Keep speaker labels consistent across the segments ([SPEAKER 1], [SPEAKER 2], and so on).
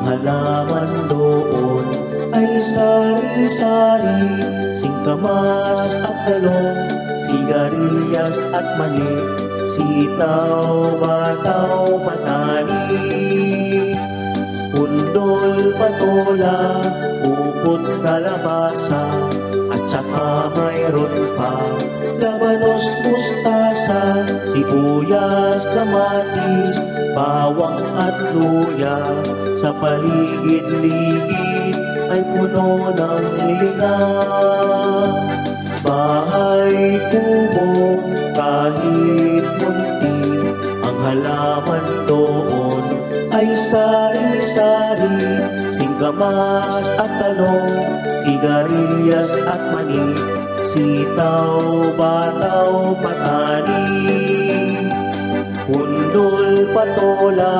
[SPEAKER 1] halaman doon ay sari-sari, singkamas at talong, sigarilyas at mani, sitaw, bataw, patani, pundol, patola, upot, kalabasa, at saka mayroon pa labanos, mustasa, sibuyas, kamatis, bawang at luya. Sa paligid-ligid ay puno ng linga, bahay kubo kahit munti, ang halaman doon ay sari-sari, singkamas at talong, sigarilyas at mani, sitaw, bataw, patani, pundol, patola,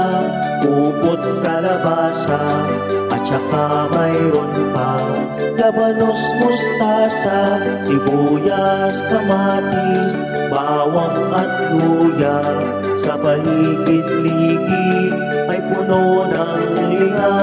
[SPEAKER 1] upot, kalabasa, at saka mayroon pa labanos, mustasa, sibuyas, kamatis, bawang at luya. Sa paligid-ligid ay puno ng linga,